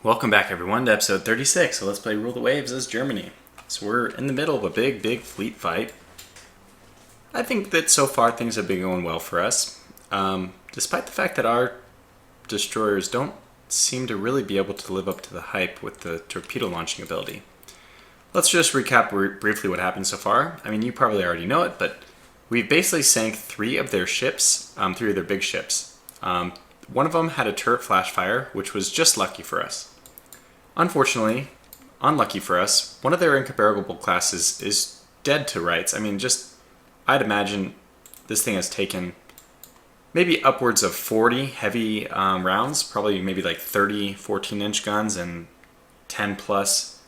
Welcome back everyone to episode 36, so let's play Rule the Waves as Germany. So we're in the middle of a big fleet fight. I think that so far things have been going well for us, despite the fact that our destroyers don't seem to really be able to live up to the hype with the torpedo launching ability. Let's just recap briefly what happened so far. I mean, you probably already know it, but we've basically sank three of their ships, three of their big ships. One of them had a turret flash fire, which was just lucky for us. Unfortunately, unlucky for us, one of their incomparable classes is dead to rights. I mean, I'd imagine this thing has taken maybe upwards of 40 heavy rounds, probably maybe like 30 14-inch guns and 10 plus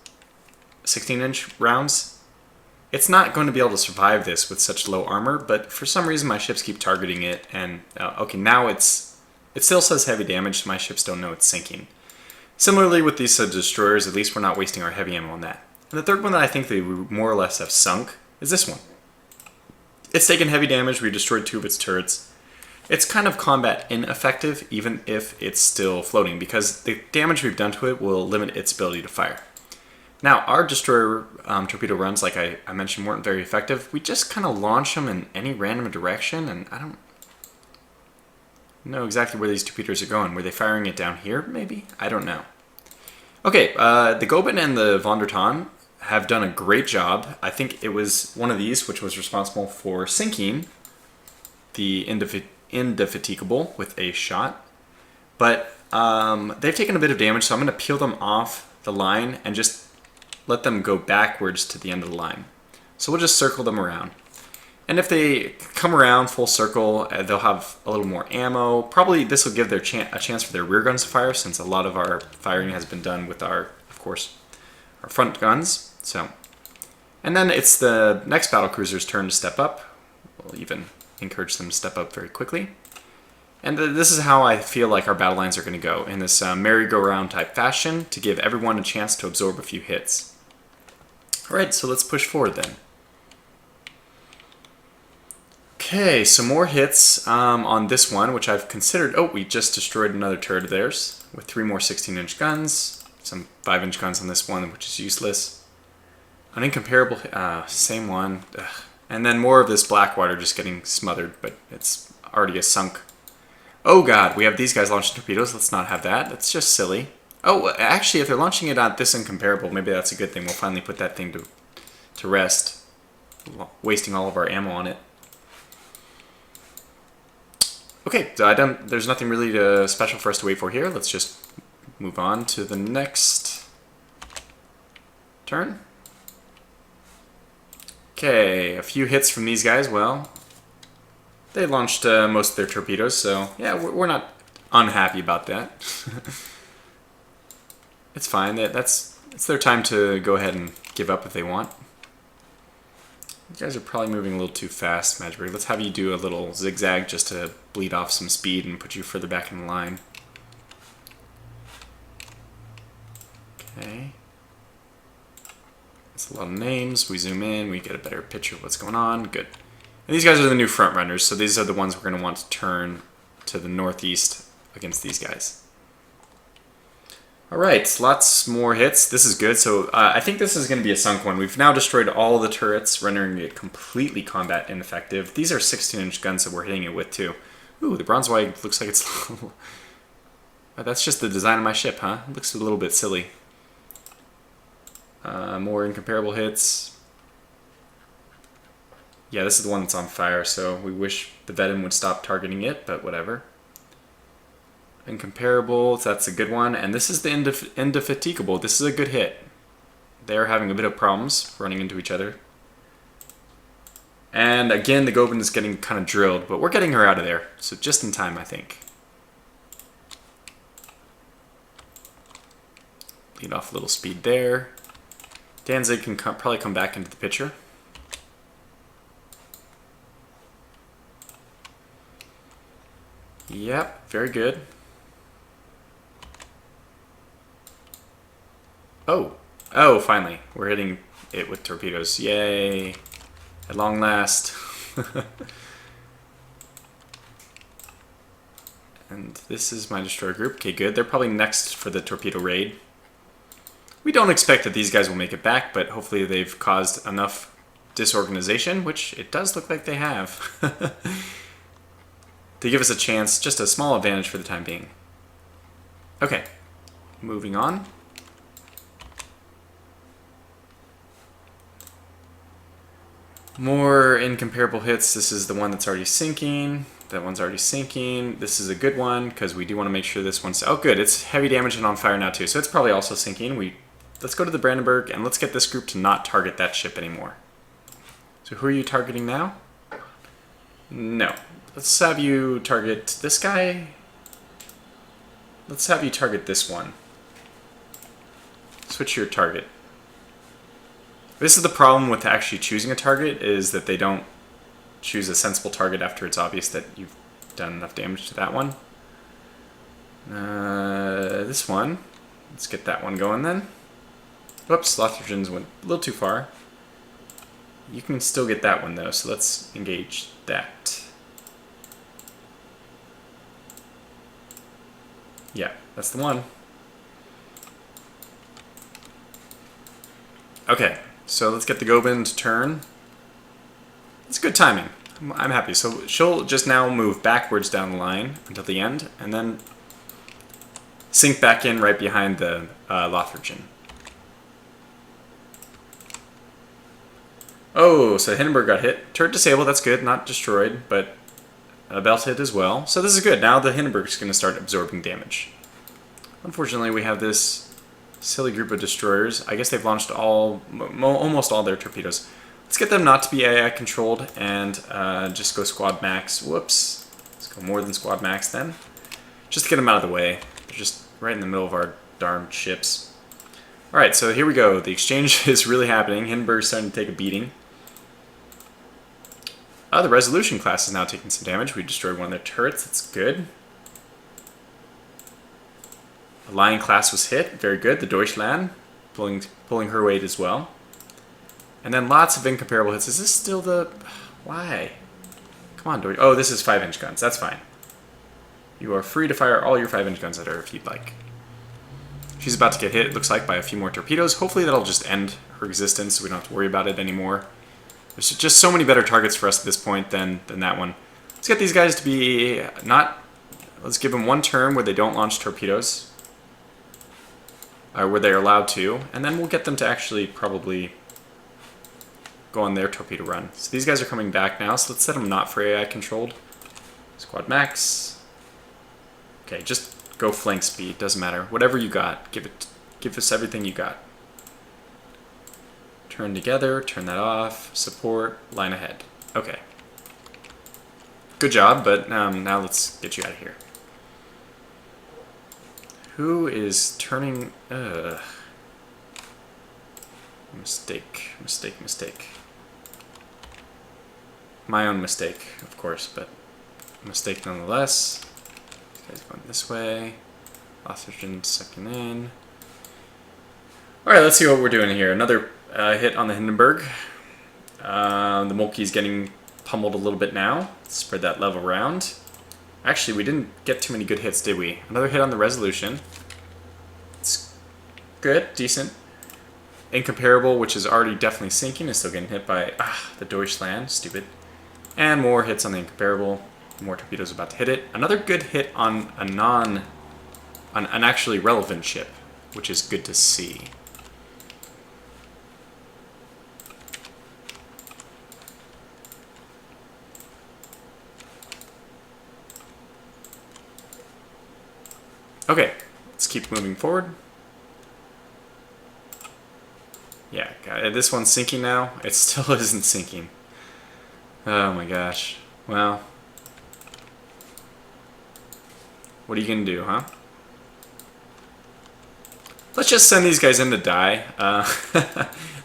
16-inch rounds. It's not going to be able to survive this with such low armor, but for some reason my ships keep targeting it, and okay, now it still says heavy damage, so my ships don't know it's sinking. Similarly with these destroyers, at least we're not wasting our heavy ammo on that. And the third one that I think they more or less have sunk is this one. It's taken heavy damage, we destroyed two of its turrets. It's kind of combat ineffective even if it's still floating, because the damage we've done to it will limit its ability to fire. Now, our destroyer torpedo runs, like I mentioned, weren't very effective. We just kind of launch them in any random direction, and I don't know exactly where these torpedoes are going. Were they firing it down here, maybe? I don't know. Okay, the Goeben and the Von der Tann have done a great job. I think it was one of these which was responsible for sinking the Indefatigable with a shot. But they've taken a bit of damage, so I'm going to peel them off the line and just let them go backwards to the end of the line. So we'll just circle them around. And if they come around full circle, they'll have a little more ammo. Probably this will give their a chance for their rear guns to fire, since a lot of our firing has been done with our front guns. So, and then it's the next battle cruiser's turn to step up. We'll even encourage them to step up very quickly. And this is how I feel like our battle lines are going to go, in this merry-go-round type fashion, to give everyone a chance to absorb a few hits. Alright, so let's push forward then. Okay, some more hits on this one, which I've considered. Oh, we just destroyed another turret of theirs with 3 more 16-inch guns, some 5-inch guns on this one, which is useless. An incomparable, same one. Ugh. And then more of this Blackwater just getting smothered, but it's already a sunk. Oh god, we have these guys launching torpedoes. Let's not have that. That's just silly. Oh, actually, if they're launching it on this incomparable, maybe that's a good thing. We'll finally put that thing to rest, wasting all of our ammo on it. Okay, so there's nothing really special for us to wait for here. Let's just move on to the next turn. Okay, a few hits from these guys. Well, they launched most of their torpedoes, so yeah, we're not unhappy about that. It's fine. It's their time to go ahead and give up if they want. You guys are probably moving a little too fast, Magberg. Let's have you do a little zigzag just to bleed off some speed and put you further back in the line. Okay. That's a lot of names. We zoom in, we get a better picture of what's going on. Good. And these guys are the new front runners, so these are the ones we're going to want to turn to the northeast against these guys. Alright, lots more hits. This is good. So I think this is going to be a sunk one. We've now destroyed all the turrets, rendering it completely combat ineffective. These are 16-inch guns that we're hitting it with, too. Ooh, the Braunzweig looks like it's... That's just the design of my ship, huh? It looks a little bit silly. More incomparable hits. Yeah, this is the one that's on fire, so we wish the Venom would stop targeting it, but whatever. Incomparable, that's a good one. And this is the Indefatigable. This is a good hit. They're having a bit of problems running into each other. And again, the Goeben is getting kind of drilled, but we're getting her out of there. So just in time, I think. Lead off a little speed there. Danzig can probably come back into the picture. Yep, very good. Oh, finally. We're hitting it with torpedoes. Yay. At long last. And this is my destroyer group. Okay, good. They're probably next for the torpedo raid. We don't expect that these guys will make it back, but hopefully they've caused enough disorganization, which it does look like they have, to give us a chance, just a small advantage for the time being. Okay, moving on. More incomparable hits. This is the one that's already sinking. That one's already sinking. This is a good one because we do want to make sure this one's... Oh, good. It's heavy damage and on fire now, too. So it's probably also sinking. Let's go to the Brandenburg and let's get this group to not target that ship anymore. So who are you targeting now? No. Let's have you target this guy. Let's have you target this one. Switch your target. This is the problem with actually choosing a target, is that they don't choose a sensible target after it's obvious that you've done enough damage to that one. This one. Let's get that one going then. Whoops, Lothringens went a little too far. You can still get that one though, so let's engage that. Yeah, that's the one. Okay. So let's get the Goeben to turn. It's good timing. I'm happy. So she'll just now move backwards down the line until the end, and then sink back in right behind the Lothringen. Oh, so Hindenburg got hit. Turret disabled, that's good. Not destroyed, but a belt hit as well. So this is good. Now the Hindenburg's going to start absorbing damage. Unfortunately, we have this silly group of destroyers. I guess they've launched almost all their torpedoes. Let's get them not to be AI controlled and just go squad max. Whoops. Let's go more than squad max then. Just to get them out of the way. They're just right in the middle of our darn ships. Alright, so here we go. The exchange is really happening. Hindenburg's starting to take a beating. The Resolution class is now taking some damage. We destroyed one of their turrets. That's good. The Lion class was hit. Very good. The Deutschland pulling her weight as well. And then lots of incomparable hits. Is this still the... Why? Come on, Deutsch. Oh, this is 5-inch guns. That's fine. You are free to fire all your 5-inch guns at her if you'd like. She's about to get hit, it looks like, by a few more torpedoes. Hopefully that'll just end her existence so we don't have to worry about it anymore. There's just so many better targets for us at this point than that one. Let's get these guys to be not... Let's give them one turn where they don't launch torpedoes. Where they're allowed to. And then we'll get them to actually probably go on their torpedo run. So these guys are coming back now, so let's set them not for AI controlled. Squad max. Okay, just go flank speed, doesn't matter. Whatever you got, give us everything you got. Turn together, turn that off, support, line ahead. Okay. Good job, but now let's get you out of here. Who is turning... Mistake. My own mistake, of course, but mistake nonetheless. This guy's going this way. Oxygen second in. Alright, let's see what we're doing here. Another hit on the Hindenburg. The Moltke's getting pummeled a little bit now. Spread that level around. Actually, we didn't get too many good hits, did we? Another hit on the Resolution. It's good, decent. Incomparable, which is already definitely sinking, is still getting hit by the Deutschland. Stupid. And more hits on the Incomparable. More torpedoes about to hit it. Another good hit on an actually relevant ship, which is good to see. Okay, let's keep moving forward. Yeah, this one's sinking now. It still isn't sinking. Oh my gosh. Well, what are you gonna do, huh? Let's just send these guys in to die.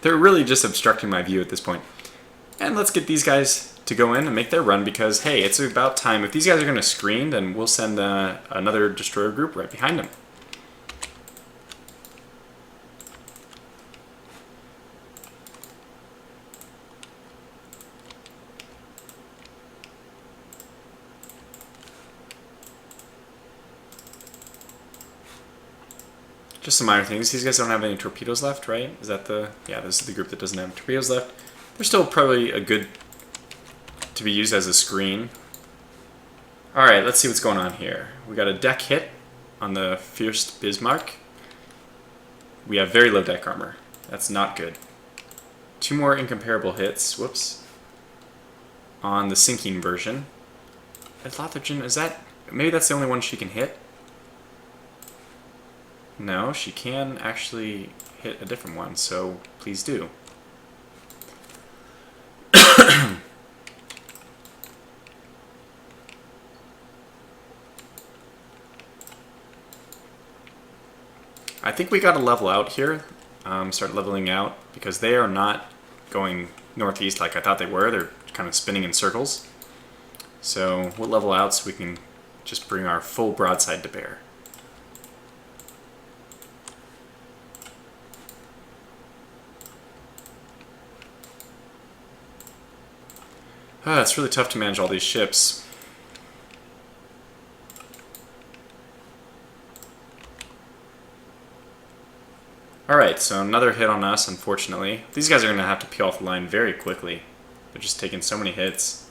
They're really just obstructing my view at this point. And let's get these guys to go in and make their run because, hey, it's about time. If these guys are going to screen, then we'll send another destroyer group right behind them. Just some minor things. These guys don't have any torpedoes left, right? Is that the... Yeah, this is the group that doesn't have torpedoes left. They're still probably a good... to be used as a screen. Alright, let's see what's going on here. We got a deck hit on the Fierce Bismarck. We have very low deck armor. That's not good. 2 more incomparable hits. Whoops. On the sinking version. Is that... Maybe that's the only one she can hit? No, she can actually hit a different one, so please do. I think we got to level out here, start leveling out, because they are not going northeast like I thought they were. They're kind of spinning in circles. So we'll level out so we can just bring our full broadside to bear. It's really tough to manage all these ships. Alright, so another hit on us, unfortunately. These guys are going to have to peel off the line very quickly. They're just taking so many hits.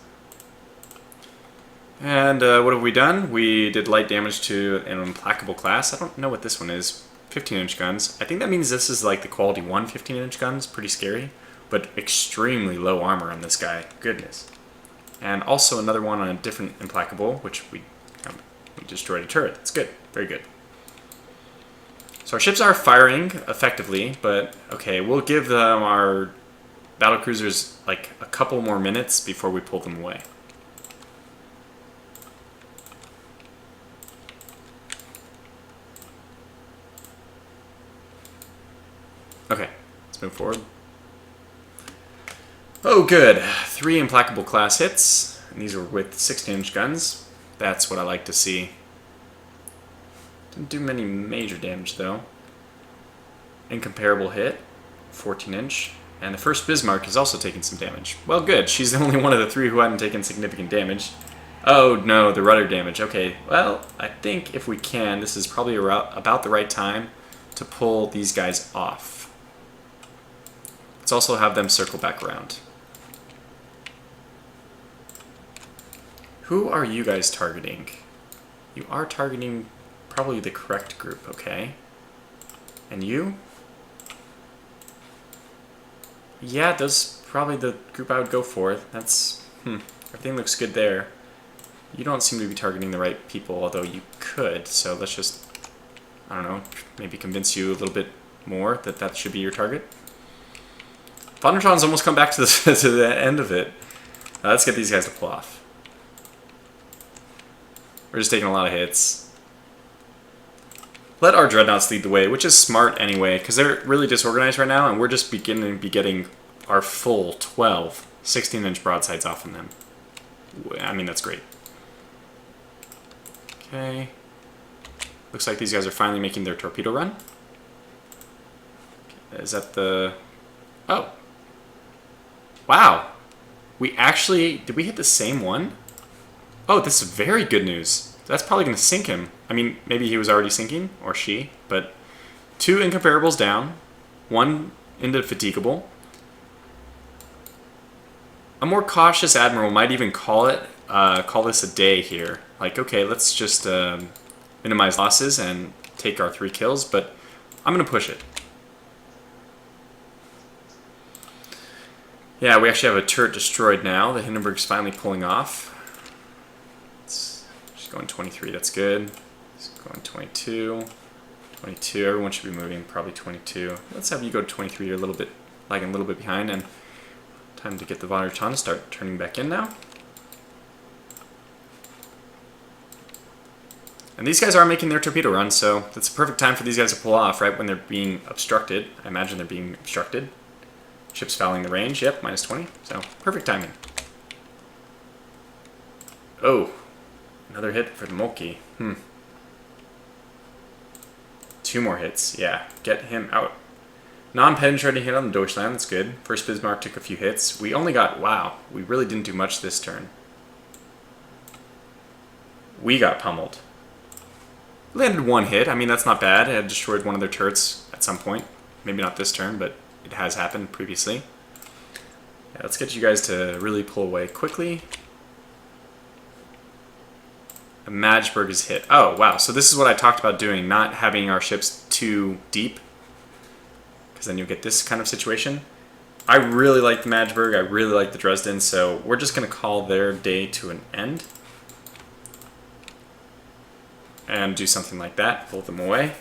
And what have we done? We did light damage to an implacable class. I don't know what this one is. 15-inch guns. I think that means this is like the quality 1 15-inch guns. Pretty scary. But extremely low armor on this guy. Goodness. And also another one on a different implacable, which we destroyed a turret. That's good. Very good. So our ships are firing effectively, but okay, we'll give them our battlecruisers like a couple more minutes before we pull them away. Okay, let's move forward. Oh, good. 3 implacable class hits. And these were with 16-inch guns. That's what I like to see. Didn't do many major damage, though. Incomparable hit. 14-inch. And the first Bismarck is also taking some damage. Well, good. She's the only one of the 3 who hadn't taken significant damage. Oh, no, the rudder damage. Okay, well, I think if we can, this is probably about the right time to pull these guys off. Let's also have them circle back around. Who are you guys targeting? You are targeting probably the correct group, okay. And you? Yeah, that's probably the group I would go for. That's, everything looks good there. You don't seem to be targeting the right people, although you could, so let's just, I don't know, maybe convince you a little bit more that that should be your target. Vondertron's almost come back to the end of it. Let's get these guys to pull off. We're just taking a lot of hits. Let our dreadnoughts lead the way, which is smart anyway, because they're really disorganized right now, and we're just beginning to be getting our full 12 16-inch broadsides off of them. I mean, that's great. Okay. Looks like these guys are finally making their torpedo run. Is that the... Oh. Wow. We actually... Did we hit the same one? Oh, this is very good news. That's probably going to sink him. I mean, maybe he was already sinking, or she, but 2 incomparables down, 1 indefatigable. A more cautious admiral might even call this a day here. Like, okay, let's just minimize losses and take our 3 kills, but I'm going to push it. Yeah, we actually have a turret destroyed now. The Hindenburg's finally pulling off. Going 23, that's good. It's going 22. 22, everyone should be moving, probably 22. Let's have you go to 23, you're a little bit, lagging a little bit behind, and time to get the Vonderton to start turning back in now. And these guys are making their torpedo run, so that's a perfect time for these guys to pull off, right when they're being obstructed. I imagine they're being obstructed. Ship's fouling the range, yep, minus 20, so perfect timing. Oh. Another hit for the Moltke. 2 more hits. Yeah, get him out. Non-penetrating hit on the Deutschland. That's good. First Bismarck took a few hits. We only got... Wow. We really didn't do much this turn. We got pummeled. Landed one hit. I mean, that's not bad. I had destroyed one of their turrets at some point. Maybe not this turn, but it has happened previously. Yeah, let's get you guys to really pull away quickly. Magdeburg is hit. Oh, wow. So this is what I talked about doing, not having our ships too deep, because then you'll get this kind of situation. I really like the Magdeburg. I really like the Dresden, so we're just going to call their day to an end. And do something like that. Pull them away.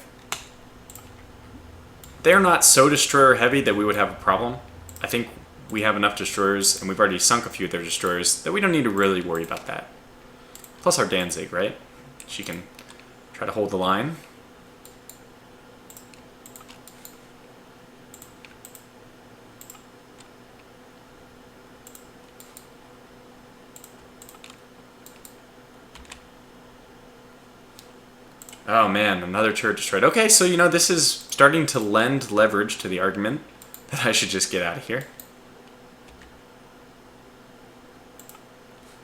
They're not so destroyer heavy that we would have a problem. I think we have enough destroyers, and we've already sunk a few of their destroyers, that we don't need to really worry about that. Plus our Danzig, right? She can try to hold the line. Oh man, another turret destroyed. Okay, so you know, this is starting to lend leverage to the argument that I should just get out of here.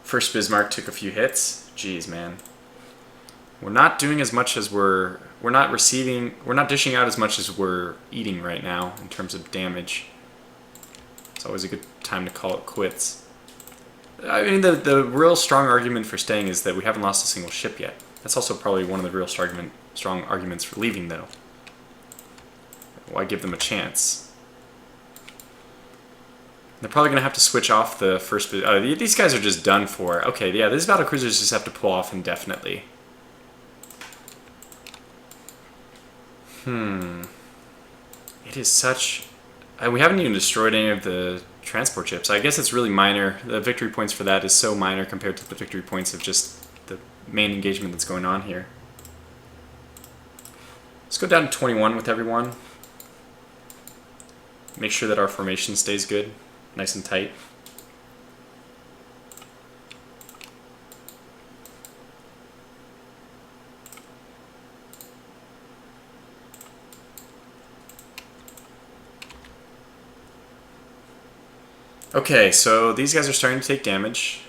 First Bismarck took a few hits. Jeez, man. We're not doing as much as we're not dishing out as much as we're eating right now in terms of damage. It's always a good time to call it quits. I mean, the real strong argument for staying is that we haven't lost a single ship yet. That's also probably one of the real strong arguments for leaving, though. Why give them a chance? They're probably going to have to switch off the first... these guys are just done for. Okay, yeah, these battlecruisers just have to pull off indefinitely. It is such... we haven't even destroyed any of the transport ships. I guess it's really minor. The victory points for that is so minor compared to the victory points of just the main engagement that's going on here. Let's go down to 21 with everyone. Make sure that our formation stays good, nice and tight. Okay, so these guys are starting to take damage.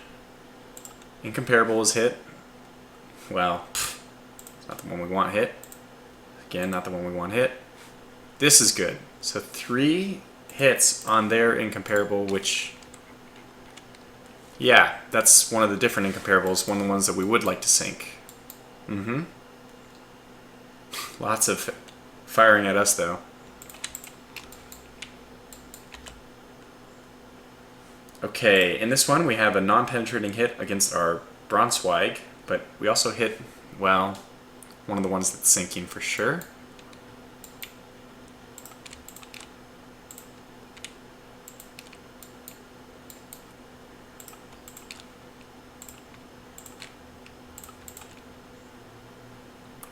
Incomparable is hit. Well, it's not the one we want hit. Again, not the one we want hit. This is good. So 3 hits on their incomparable, which... yeah, that's one of the different incomparables. One of the ones that we would like to sink. Lots of firing at us, though. Okay, in this one we have a non-penetrating hit against our Braunschweig, but we also hit, well, one of the ones that's sinking for sure.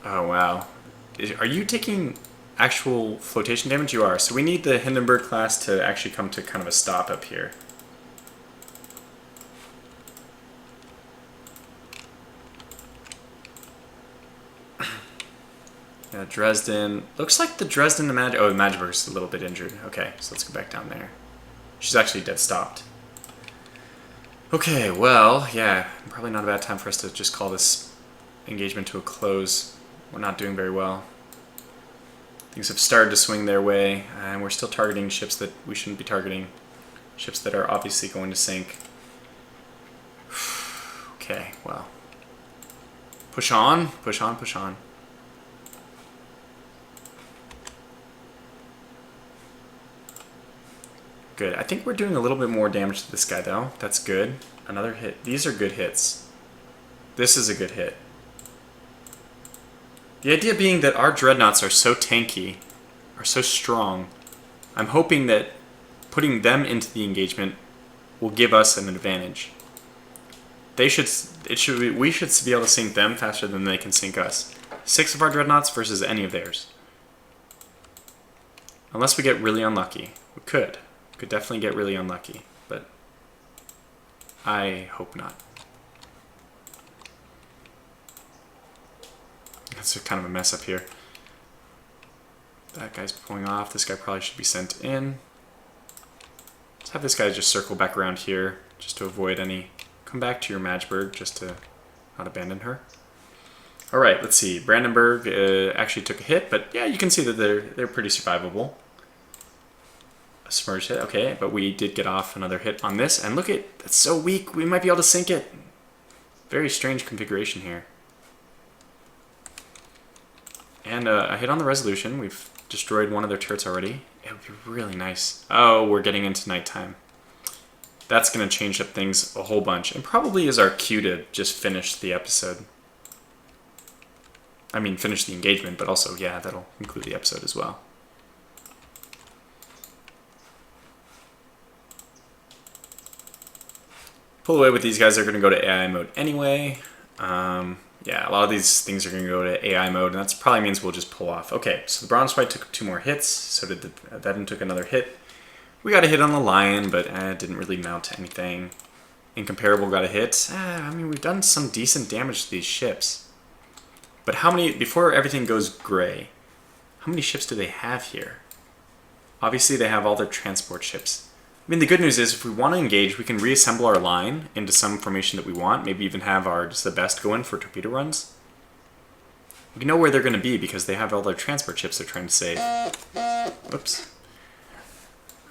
Oh wow. Are you taking actual flotation damage? You are. So we need the Hindenburg class to actually come to kind of a stop up here. Yeah, Dresden. Looks like the Dresden, the Magdeburg's a little bit injured. Okay, so let's go back down there. She's actually dead stopped. Okay, well, yeah, probably not a bad time for us to just call this engagement to a close. We're not doing very well. Things have started to swing their way, and we're still targeting ships that we shouldn't be targeting. Ships that are obviously going to sink. Okay, well. Push on, push on, push on. Good. I think we're doing a little bit more damage to this guy, though. That's good. Another hit. These are good hits. This is a good hit. The idea being that our dreadnoughts are so tanky, are so strong, I'm hoping that putting them into the engagement will give us an advantage. We should be able to sink them faster than they can sink us. 6 of our dreadnoughts versus any of theirs. Unless we get really unlucky. We could. Could definitely get really unlucky, but I hope not. That's kind of a mess up here. That guy's pulling off. This guy probably should be sent in. Let's have this guy just circle back around here just to avoid any... Come back to your Magdeburg just to not abandon her. All right, let's see. Brandenburg actually took a hit, but yeah, you can see that they're pretty survivable. A submerged hit, okay, but we did get off another hit on this, and look at that's so weak. We might be able to sink it. Very strange configuration here. And a hit on the resolution. We've destroyed one of their turrets already. It would be really nice. Oh, we're getting into nighttime. That's going to change up things a whole bunch, and probably is our cue to just finish the episode. I mean, finish the engagement, but also, yeah, that'll include the episode as well. Pull away with these guys. They're going to go to AI mode anyway. Yeah, a lot of these things are going to go to AI mode, and that probably means we'll just pull off. Okay, so the Bronze White took 2 more hits, so did that took another hit. We got a hit on the Lion, but it didn't really amount to anything. Incomparable got a hit. I mean, we've done some decent damage to these ships. But how many, before everything goes gray, how many ships do they have here? Obviously, they have all their transport ships. I mean, the good news is if we want to engage, we can reassemble our line into some formation that we want, maybe even have our just the best go in for torpedo runs. We know where they're going to be because they have all their transport ships they're trying to save. Whoops.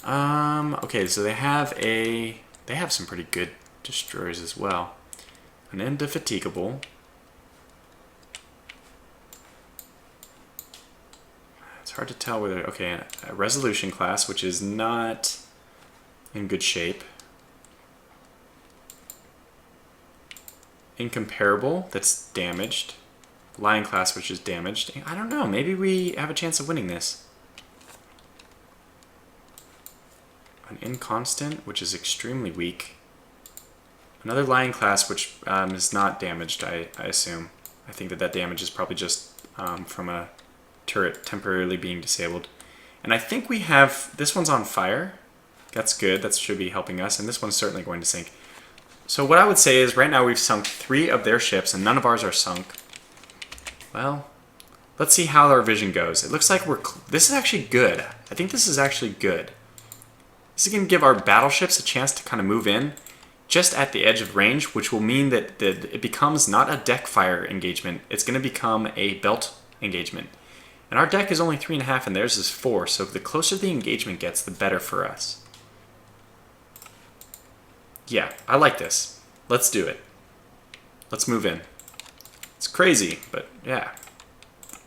Okay, so they have some pretty good destroyers as well. An indefatigable. It's hard to tell whether, okay, a resolution class, which is not in good shape. Incomparable, that's damaged. Lion class, which is damaged. I don't know, maybe we have a chance of winning this. An inconstant, which is extremely weak. Another Lion class, which is not damaged, I assume. I think that damage is probably just from a turret temporarily being disabled. And I think we have, this one's on fire. That's good, that should be helping us, and this one's certainly going to sink. So what I would say is right now we've sunk 3 of their ships and none of ours are sunk. Well, let's see how our vision goes. It looks like this is actually good. I think this is actually good. This is going to give our battleships a chance to kind of move in just at the edge of range, which will mean that it becomes not a deck fire engagement, it's going to become a belt engagement. And our deck is only 3.5 and theirs is 4, so the closer the engagement gets, the better for us. Yeah, I like this. Let's do it. Let's move in. It's crazy, but yeah.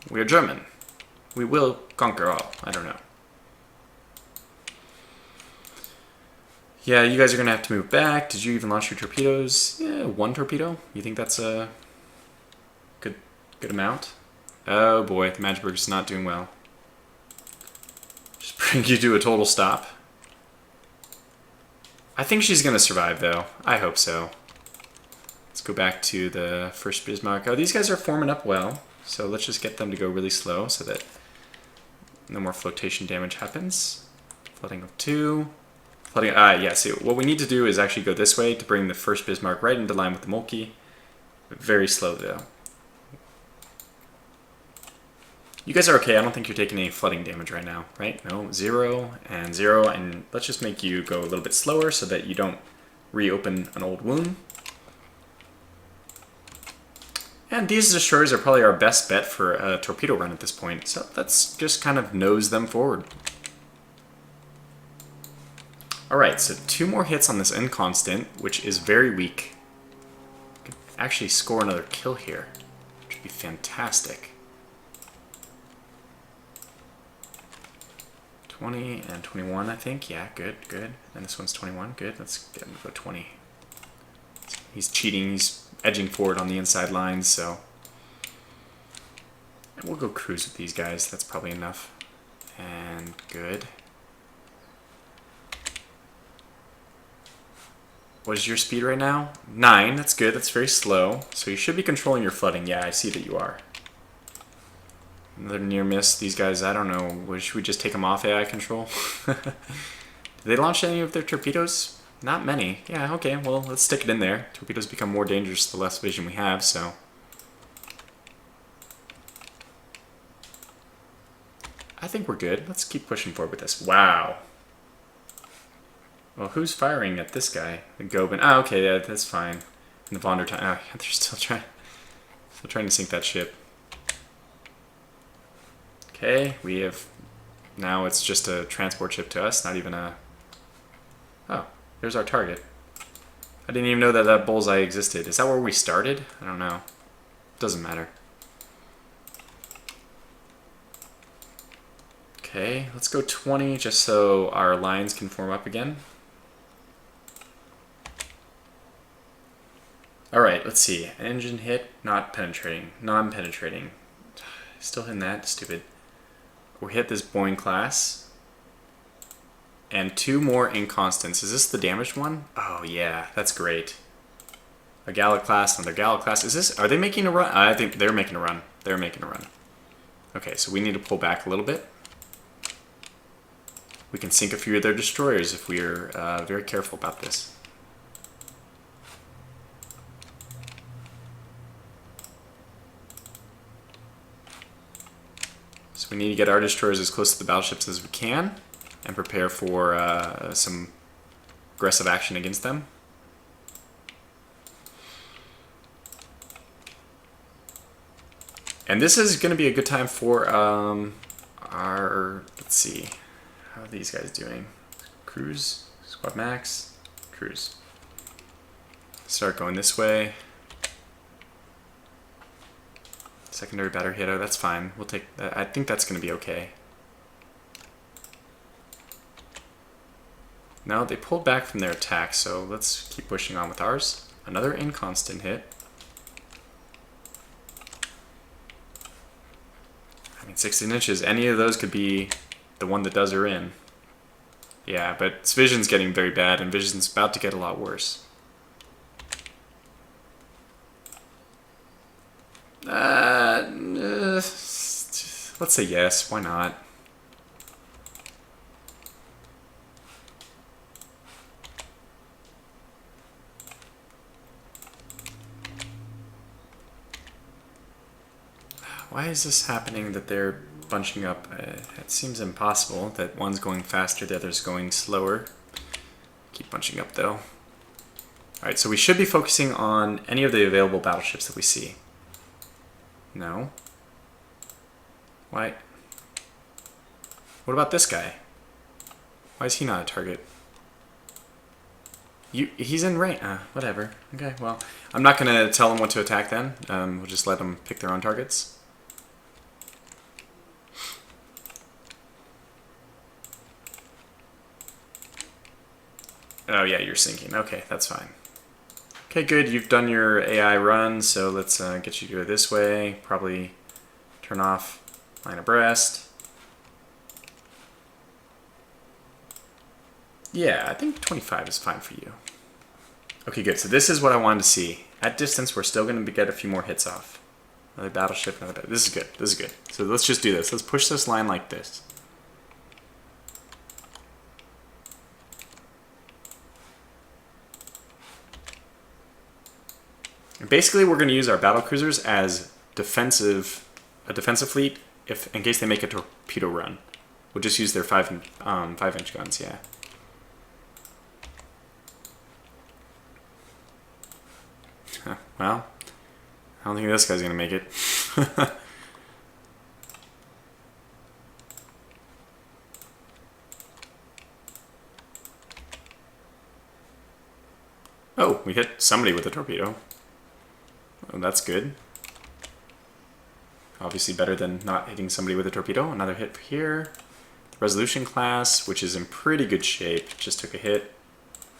We are German. We will conquer all. I don't know. Yeah, you guys are going to have to move back. Did you even launch your torpedoes? Yeah, 1 torpedo. You think that's a good amount? Oh boy, the Magdeburg's not doing well. Just bring you to a total stop. I think she's going to survive, though. I hope so. Let's go back to the first Bismarck. Oh, these guys are forming up well, so let's just get them to go really slow so that no more flotation damage happens. Flooding of 2. Flooding, yeah, see, what we need to do is actually go this way to bring the first Bismarck right into line with the Moltke. Very slow, though. You guys are okay. I don't think you're taking any flooding damage right now, right? No, 0 and 0, and let's just make you go a little bit slower so that you don't reopen an old wound. And these destroyers are probably our best bet for a torpedo run at this point, so let's just kind of nose them forward. Alright, so 2 more hits on this inconstant, which is very weak. Could actually score another kill here, which would be fantastic. 20 and 21, I think. Yeah, good. And this one's 21. Good. Let's get him to go 20. He's cheating. He's edging forward on the inside lines, so... And we'll go cruise with these guys. That's probably enough. And good. What is your speed right now? 9. That's good. That's very slow. So you should be controlling your flooding. Yeah, I see that you are. Another near miss. These guys, I don't know. Should we just take them off AI control? Did they launch any of their torpedoes? Not many. Yeah, okay. Well, let's stick it in there. Torpedoes become more dangerous the less vision we have, so... I think we're good. Let's keep pushing forward with this. Wow. Well, who's firing at this guy? The Goben. Ah, okay, yeah, that's fine. And the von der Tann. Oh, they're still Still trying to sink that ship. Okay, we have... Now it's just a transport ship to us, not even a... Oh, there's our target. I didn't even know that that bullseye existed. Is that where we started? I don't know. Doesn't matter. Okay, let's go 20 just so our lines can form up again. Alright, let's see. Engine hit, not penetrating. Non-penetrating. Still hitting that, stupid. We hit this Boeing class. And 2 more inconstants. Is this the damaged one? Oh yeah, that's great. A Gallic class, another Gallic class. Is this, are they making a run? I think they're making a run. They're making a run. Okay, so we need to pull back a little bit. We can sink a few of their destroyers if we're very careful about this. So we need to get our destroyers as close to the battleships as we can and prepare for some aggressive action against them. And this is going to be a good time for our, let's see, how are these guys doing? Cruise, squad max, cruise. Start going this way. Secondary battery hit, oh, that's fine. We'll take that. I think that's going to be okay. No, they pulled back from their attack, so let's keep pushing on with ours. Another inconstant hit. I mean, 16 inches. Any of those could be the one that does her in. Yeah, but Vision's getting very bad, and Vision's about to get a lot worse. Let's say yes. Why not? Why is this happening that they're bunching up? It seems impossible that one's going faster, the other's going slower. Keep bunching up though. Alright, so we should be focusing on any of the available battleships that we see. No. Why? What about this guy? Why is he not a target? He's in range. Whatever. Okay, well, I'm not going to tell him what to attack then. We'll just let them pick their own targets. Oh yeah, you're sinking. Okay, that's fine. Okay, good. You've done your AI run, so let's get you to go this way. Probably turn off line abreast. Yeah, I think 25 is fine for you. Okay, good. So this is what I wanted to see. At distance, we're still going to get a few more hits off. Another battleship, another battleship. This is good. This is good. So let's just do this. Let's push this line like this. And basically, we're going to use our battle cruisers as a defensive fleet if in case they make a torpedo run. We'll just use their 5-inch guns, yeah. Well, I don't think this guy's going to make it. Oh, we hit somebody with a torpedo. Oh, that's good. Obviously better than not hitting somebody with a torpedo. Another hit here. The Resolution class, which is in pretty good shape, just took a hit.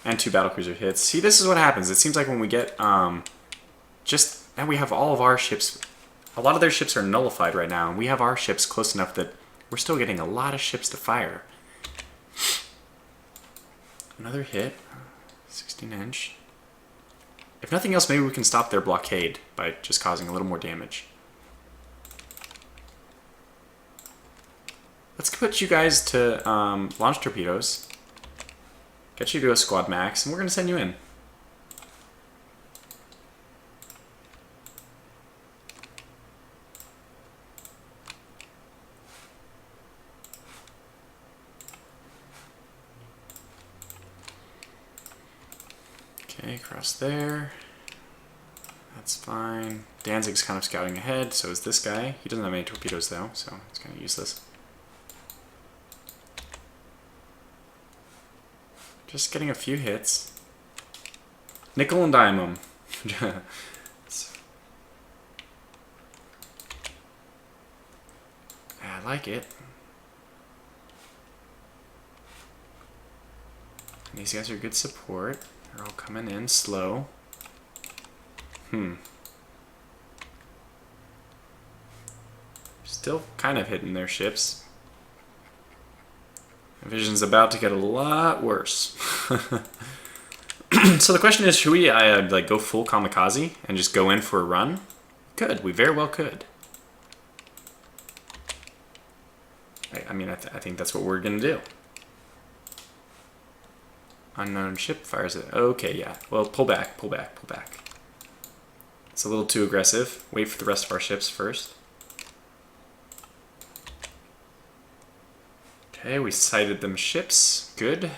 And 2 battlecruiser hits. See, this is what happens. It seems like when we get and we have all of our ships, a lot of their ships are nullified right now, and we have our ships close enough that we're still getting a lot of ships to fire. Another hit, 16-inch. If nothing else, maybe we can stop their blockade by just causing a little more damage. Let's put you guys to launch torpedoes, get you to a squad max, and we're going to send you in. Okay, across there. That's fine. Danzig's kind of scouting ahead, so is this guy. He doesn't have any torpedoes though, so it's kind of useless. Just getting a few hits. Nickel and dime 'em. I like it. And these guys are good support. They're all coming in slow. Still kind of hitting their ships. Vision's about to get a lot worse. So the question is, should we like go full kamikaze and just go in for a run? Could. We very well could. I mean, I think that's what we're going to do. Unknown ship fires it. Okay, yeah. Well, pull back, pull back, pull back. It's a little too aggressive. Wait for the rest of our ships first. Okay, we sighted them ships. Good.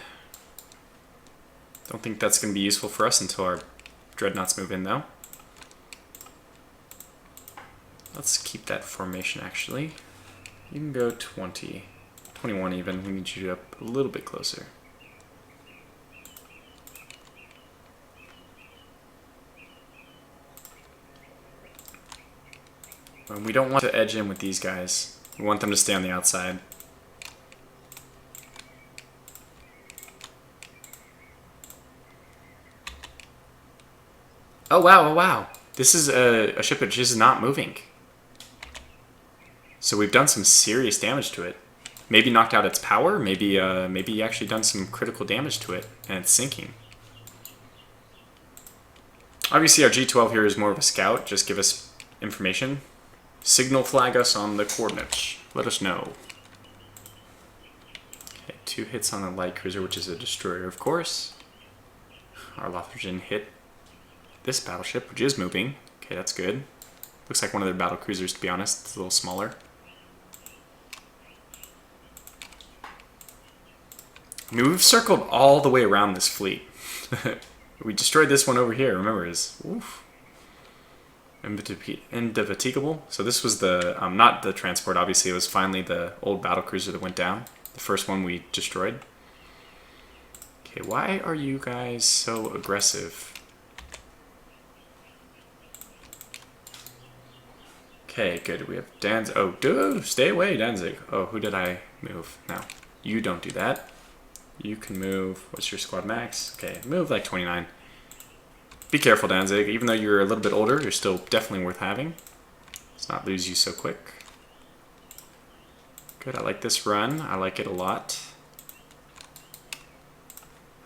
Don't think that's going to be useful for us until our dreadnoughts move in, though. Let's keep that formation, actually. You can go 20. 21 even. We need you up a little bit closer. We don't want to edge in with these guys. We want them to stay on the outside. Oh wow, oh wow. This is a ship that just is not moving. So we've done some serious damage to it. Maybe knocked out its power, maybe actually done some critical damage to it, and it's sinking. Obviously our G12 here is more of a scout, just give us information. Signal flag us on the coordinates. Let us know. Okay, 2 hits on the light cruiser, which is a destroyer, of course. Our Lothringen hit this battleship, which is moving. Okay, that's good. Looks like one of their battle cruisers, to be honest. It's a little smaller. I mean, we've circled all the way around this fleet. We destroyed this one over here, remember, is oof. Indefatigable. So this was the, not the transport, obviously, it was finally the old battle cruiser that went down. The first one we destroyed. Okay, why are you guys so aggressive? Okay, good. We have Danzig. Oh, dude, stay away, Danzig. Oh, who did I move? No, you don't do that. You can move. What's your squad max? Okay, move like 29. Be careful, Danzig. Even though you're a little bit older, you're still definitely worth having. Let's not lose you so quick. Good, I like this run. I like it a lot.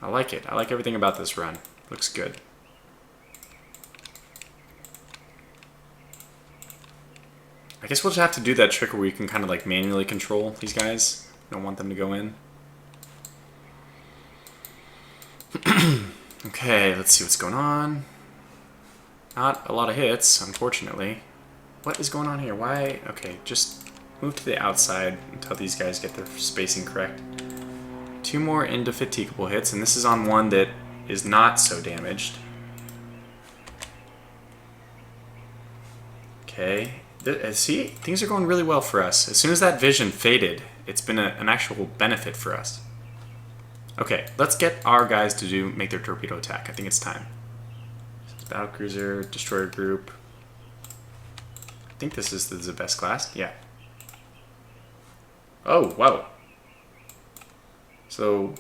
I like it. I like everything about this run. Looks good. I guess we'll just have to do that trick where we can kind of like manually control these guys. Don't want them to go in. Okay, let's see what's going on. Not a lot of hits, unfortunately. What is going on here? Why? Okay, just move to the outside until these guys get their spacing correct. 2 more indefatigable hits, and this is on one that is not so damaged. Okay, see, things are going really well for us. As soon as that vision faded, it's been an actual benefit for us. Okay, let's get our guys to make their torpedo attack. I think it's time. Battlecruiser, destroyer group. I think this is the best class. Yeah. Oh, wow. So,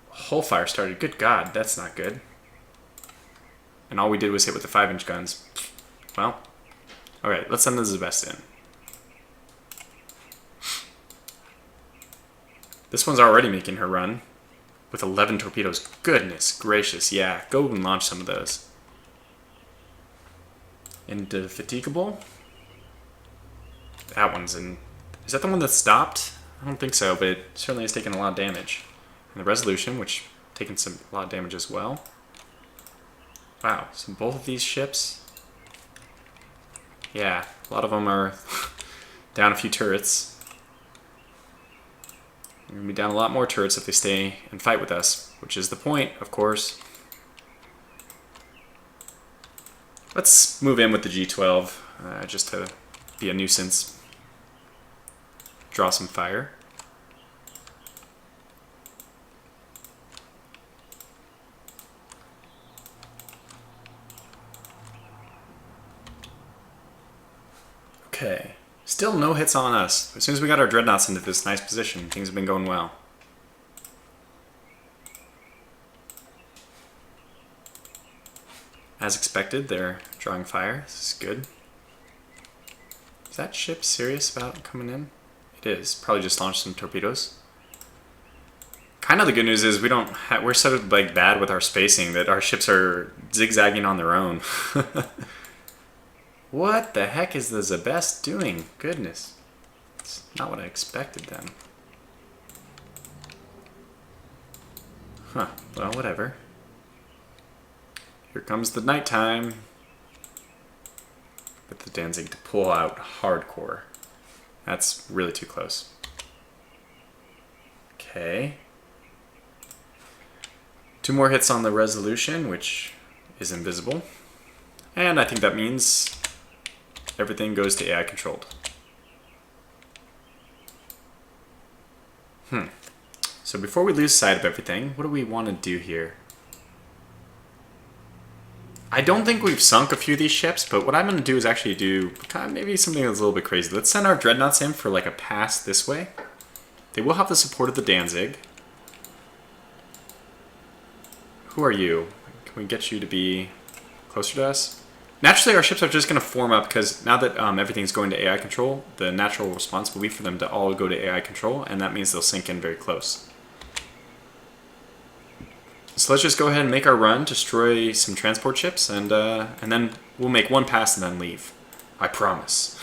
hull fire started. Good God, that's not good. And all we did was hit with the 5-inch guns. Well, alright, let's send the Zebest in. This one's already making her run. With 11 torpedoes. Goodness gracious, yeah. Go and launch some of those. Indefatigable. That one's in... Is that the one that stopped? I don't think so, but it certainly has taken a lot of damage. And the Resolution, which taken a lot of damage as well. Wow, so both of these ships... Yeah, a lot of them are down a few turrets. They're going to be down a lot more turrets if they stay and fight with us, which is the point, of course. Let's move in with the G12 just to be a nuisance. Draw some fire. Okay, still no hits on us. As soon as we got our dreadnoughts into this nice position, things have been going well. As expected, they're drawing fire. This is good. Is that ship serious about coming in? It is. Probably just launched some torpedoes. Kind of the good news is we're so like bad with our spacing that our ships are zigzagging on their own. What the heck is the Zebest doing? Goodness. It's not what I expected then. Huh. Well, whatever. Here comes the nighttime. With the Danzig to pull out hardcore. That's really too close. Okay. 2 more hits on the Resolution, which is invisible. And I think that means everything goes to AI controlled. So before we lose sight of everything, what do we want to do here? I don't think we've sunk a few of these ships, but what I'm going to do is actually do kind of maybe something that's a little bit crazy. Let's send our dreadnoughts in for like a pass this way. They will have the support of the Danzig. Who are you? Can we get you to be closer to us? Naturally, our ships are just going to form up because now that everything's going to AI control, the natural response will be for them to all go to AI control, and that means they'll sink in very close. So let's just go ahead and make our run, destroy some transport ships, and then we'll make one pass and then leave. I promise.